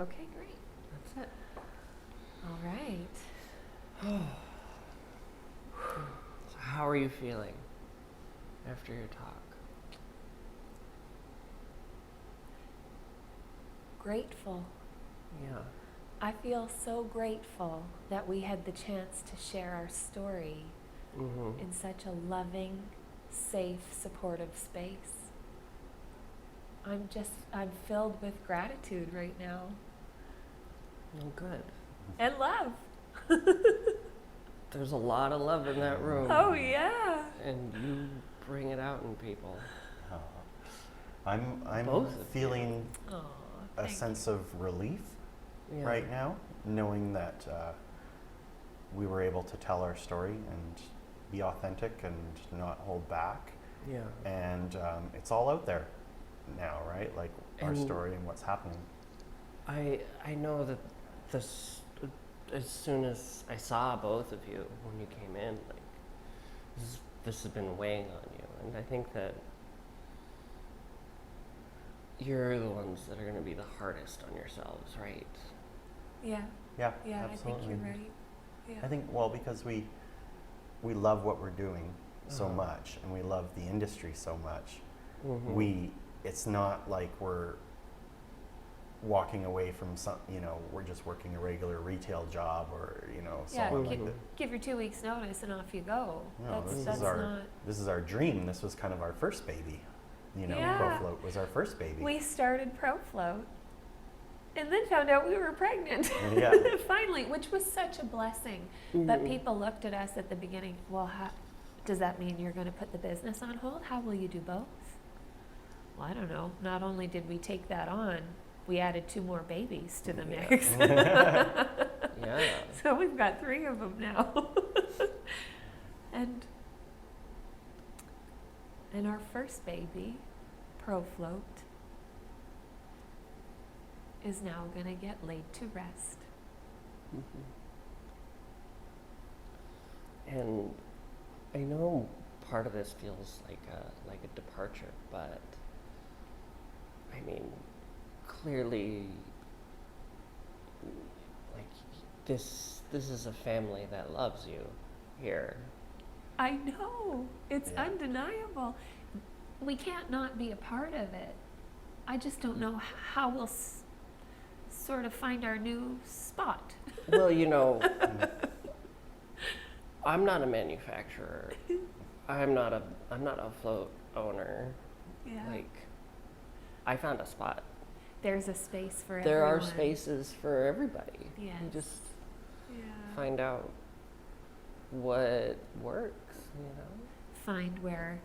Okay, great. That's it. All right. So how are you feeling after your talk? Grateful. Yeah. I feel so grateful that we had the chance to share our story in such a loving, safe, supportive space. I'm filled with gratitude right now. Oh, good. And love. There's a lot of love in that room. Oh, yeah. And you bring it out in people. I'm Both of feeling Aw, a thank sense of relief Yeah. right now, knowing that we were able to tell our story and be authentic and not hold back. Yeah. And it's all out there now, right? Like our And story and what's happening. I know that this, as soon as I saw both of you when you came in, like this has been weighing on you, and I think that you're the ones that are going to be the hardest on yourselves, right? Yeah. Yeah, Yeah, absolutely. I think you're right. Yeah. I think, well, because we love what we're doing so much, and we love the industry so much. It's not like we're walking away from some, we're just working a regular retail job or, so Yeah, on like that. give your 2 weeks notice and off you go. No, That's not. this is our dream. This was kind of our first baby. Yeah. ProFloat was our first baby. We started ProFloat and then found out we were pregnant. Yeah. Finally, which was such a blessing. But people looked at us at the beginning, well, does that mean you're going to put the business on hold? How will you do both? Well, I don't know. Not only did we take that on, we added 2 more babies to the mix. Yeah. So we've got 3 of them now. And our first baby, ProFloat, is now going to get laid to rest. And I know part of this feels like a departure, but I mean, clearly, like this is a family that loves you here. I know. It's Yeah. undeniable. We can't not be a part of it. I just don't know how we'll sort of find our new spot. Well, I'm not a manufacturer. I'm not a float owner. Yeah. Like, I found a spot. There's a space for There everyone. are spaces for everybody. Yes. You just Yeah. find out what works, Find where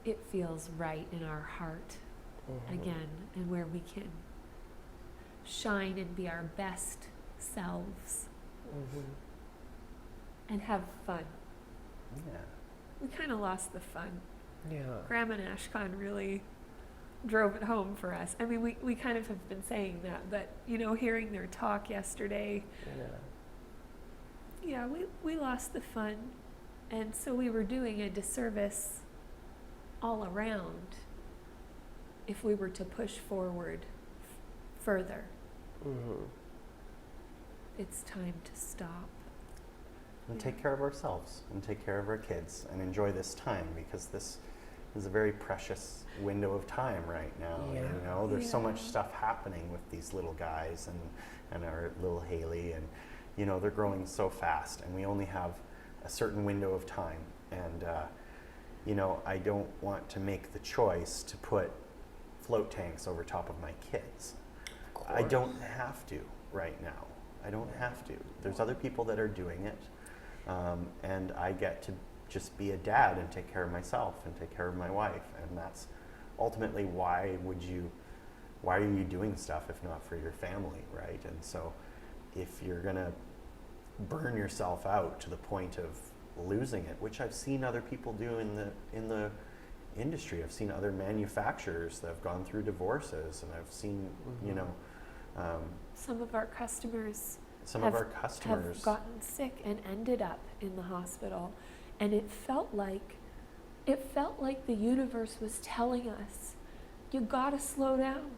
it feels right in our heart again, and where we can shine and be our best selves and have fun. Yeah. We kind of lost the fun. Yeah. Graham and Ashcon really drove it home for us. I mean, we kind of have been saying that, but hearing their talk yesterday, yeah, we lost the fun, and so we were doing a disservice all around if we were to push forward further. It's time to stop. And take care of ourselves and take care of our kids and enjoy this time, because this is a very precious window of time right now. Yeah. There's so much stuff happening with these little guys and our little Haley, and they're growing so fast, and we only have a certain window of time. And I don't want to make the choice to put float tanks over top of my kids. I don't have to right now. I don't have to. There's other people that are doing it. And I get to just be a dad and take care of myself and take care of my wife. And that's ultimately why are you doing stuff if not for your family, right? And so if you're gonna burn yourself out to the point of losing it, which I've seen other people do in the industry. I've seen other manufacturers that have gone through divorces, and I've seen, Some of our customers have gotten sick and ended up in the hospital, and it felt like the universe was telling us, you gotta slow down,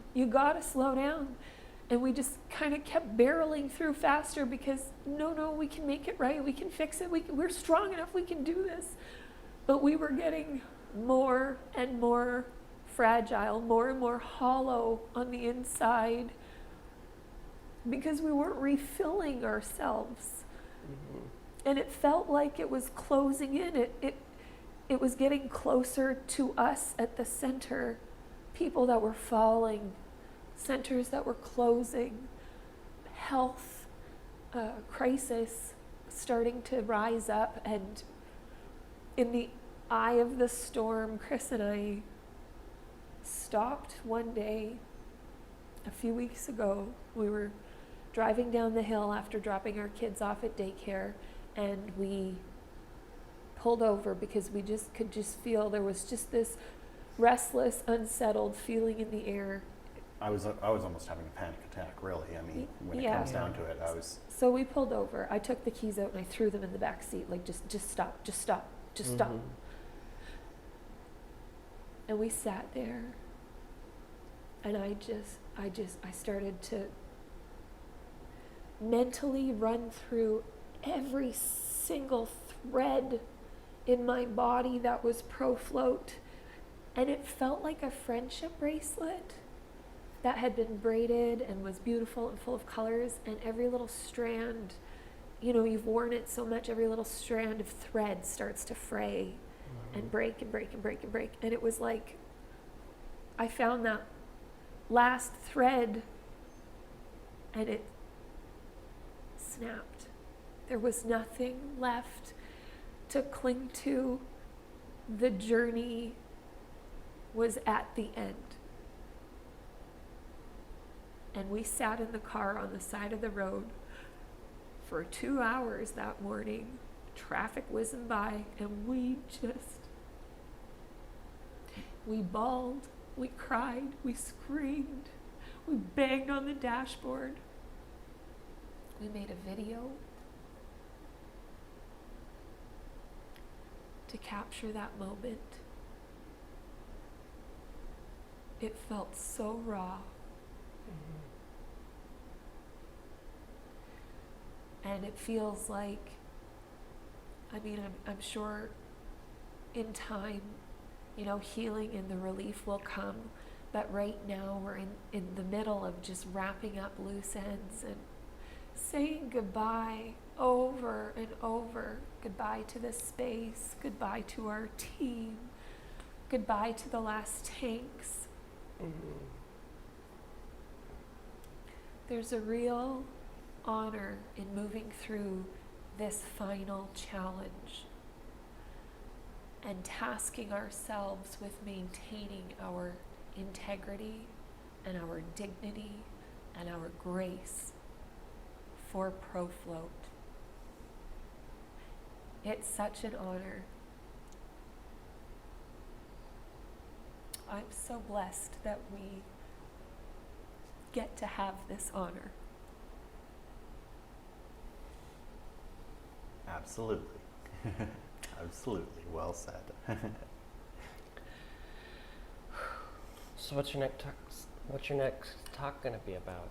And we just kind of kept barreling through faster because, no, we can make it right. We can fix it. We're strong enough. We can do this. But we were getting more and more fragile, more and more hollow on the inside because we weren't refilling ourselves. Mm-hmm. And it felt like it was closing in. It was getting closer to us at the center, people that were falling, centers that were closing, health crisis starting to rise up. And in the eye of the storm, Chris and I stopped one day a few weeks ago. We were driving down the hill after dropping our kids off at daycare, and we pulled over because we just could just feel there was just this restless, unsettled feeling in the air. I was almost having a panic attack, really. I mean, when it Yeah. comes down to it, I was. So we pulled over. I took the keys out and I threw them in the back seat, like just stop, just stop, just stop. Mm-hmm. And we sat there, and I started to mentally run through every single thread in my body that was ProFloat, and it felt like a friendship bracelet that had been braided and was beautiful and full of colors, and every little strand, you've worn it so much, every little strand of thread starts to fray and break and break and break and break. And it was like I found that last thread and it snapped. There was nothing left to cling to. The journey was at the end. And we sat in the car on the side of the road for 2 hours that morning, traffic whizzing by, and we bawled, we cried, we screamed, we banged on the dashboard. We made a video to capture that moment. It felt so raw. And it feels like, I'm sure in time, healing and the relief will come. But right now we're in the middle of just wrapping up loose ends and saying goodbye over and over. Goodbye to this space, goodbye to our team, goodbye to the last tanks. Mm-hmm. There's a real honor in moving through this final challenge and tasking ourselves with maintaining our integrity and our dignity and our grace for ProFloat. It's such an honor. I'm so blessed that we get to have this honor. Absolutely. Absolutely. Well said. So what's your next talk gonna be about?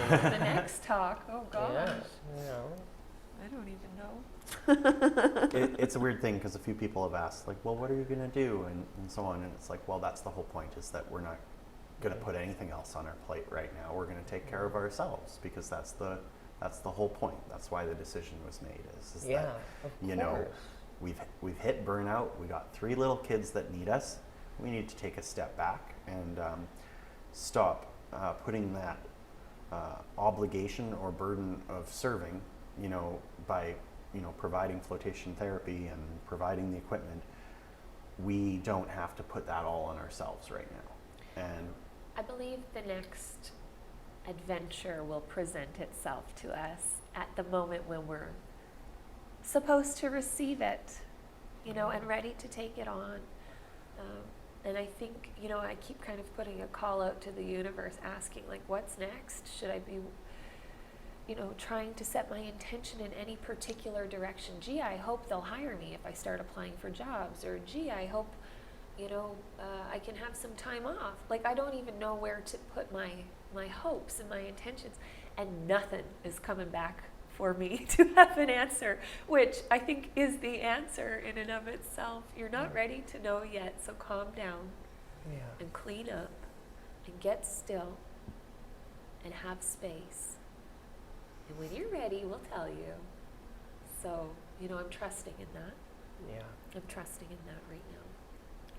The next talk, oh gosh. Yes, I don't even know. It's a weird thing because a few people have asked, like, well, what are you going to do? And so on. And it's like, well, that's the whole point, is that we're not going to put anything else on our plate right now. We're going to take care of ourselves, because that's the whole point. That's why the decision was made, is yeah, that, of you know, course. we've hit burnout. We got 3 little kids that need us. We need to take a step back and stop putting that obligation or burden of serving, by providing flotation therapy and providing the equipment. We don't have to put that all on ourselves right now. And I believe the next adventure will present itself to us at the moment when we're supposed to receive it, and ready to take it on. And I think, I keep kind of putting a call out to the universe, asking, like, what's next? Should I be, trying to set my intention in any particular direction? Gee, I hope they'll hire me if I start applying for jobs. Or, gee, I hope, I can have some time off. Like, I don't even know where to put my my hopes and my intentions, and nothing is coming back for me to have an answer, which I think is the answer in and of itself. You're not ready to know yet, so calm down Yeah. and clean up and get still and have space. And when you're ready, we'll tell you. So, you know, I'm trusting in that. Yeah. I'm trusting in that right now.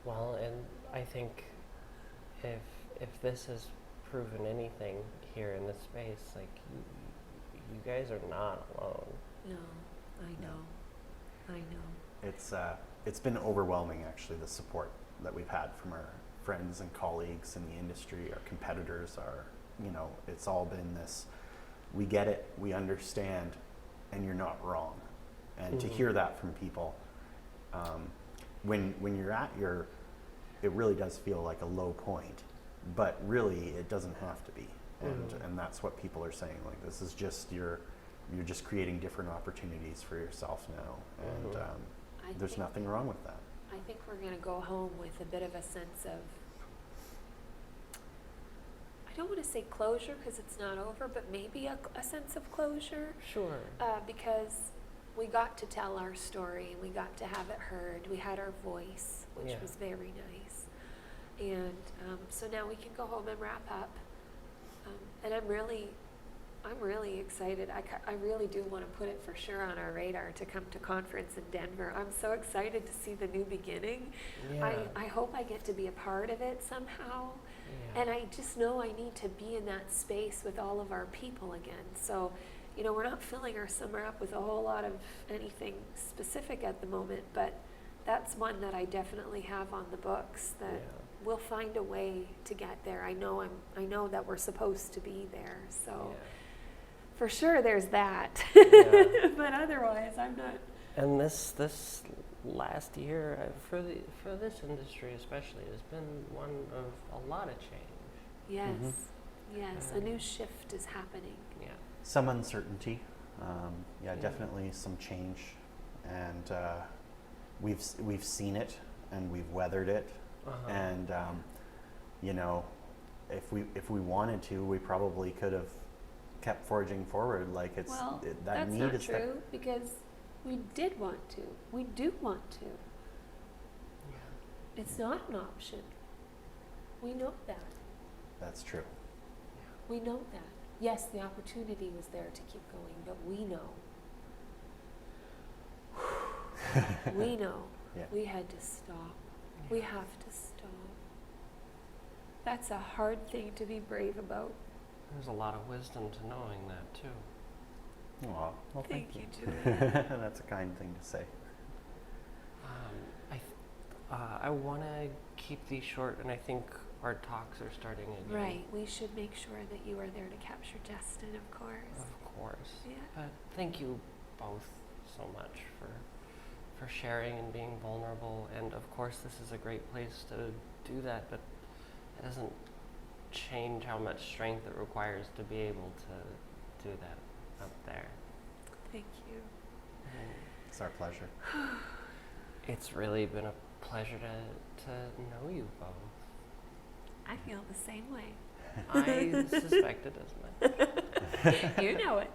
Well, and I think if this has proven anything here in this space, like you guys are not alone. No, I know. I know. It's been overwhelming, actually, the support that we've had from our friends and colleagues in the industry, our competitors, it's all been this, we get it, we understand, and you're not wrong. And to hear that from people, when you're at it really does feel like a low point, but really it doesn't have to be. And that's what people are saying, like, this is just you're just creating different opportunities for yourself now, and there's nothing wrong with that. I think we're going to go home with a bit of a sense of, I don't want to say closure because it's not over, but maybe a sense of closure. Sure. Because we got to tell our story, we got to have it heard, we had our voice, which was very nice. And so now we can go home and wrap up. And I'm really excited. I really do want to put it for sure on our radar to come to conference in Denver. I'm so excited to see the new beginning. Yeah. I hope I get to be a part of it somehow. Yeah. And I just know I need to be in that space with all of our people again. So, you know, we're not filling our summer up with a whole lot of anything specific at the moment, but that's one that I definitely have on the books that we'll find a way to get there. I know that we're supposed to be there. So for sure there's that. Yeah. But otherwise I'm not. And this last year for this industry especially has been one of a lot of change. Yes. Yes, a new shift is happening. Yeah. Some uncertainty, definitely some change, and we've seen it and we've weathered it. And if we wanted to, we probably could have kept forging forward. Like that's not true because we did want to. We do want to. Yeah. It's not an option. We know that. That's true. We know that. Yes, the opportunity was there to keep going, but we know. We know. Yeah. We had to stop. We have to stop. That's a hard thing to be brave about. There's a lot of wisdom to knowing that too. Oh, well, thank you. Julian. That's a kind thing to say. I want to keep these short, and I think our talks are starting again. Right. We should make sure that you are there to capture Justin, of course. Of course. Yeah. But thank you both so much for sharing and being vulnerable. And of course, this is a great place to do that, but it doesn't change how much strength it requires to be able to do that up there. Thank you. It's our pleasure. It's really been a pleasure to know you both. I feel the same way. I suspected as much. You know it.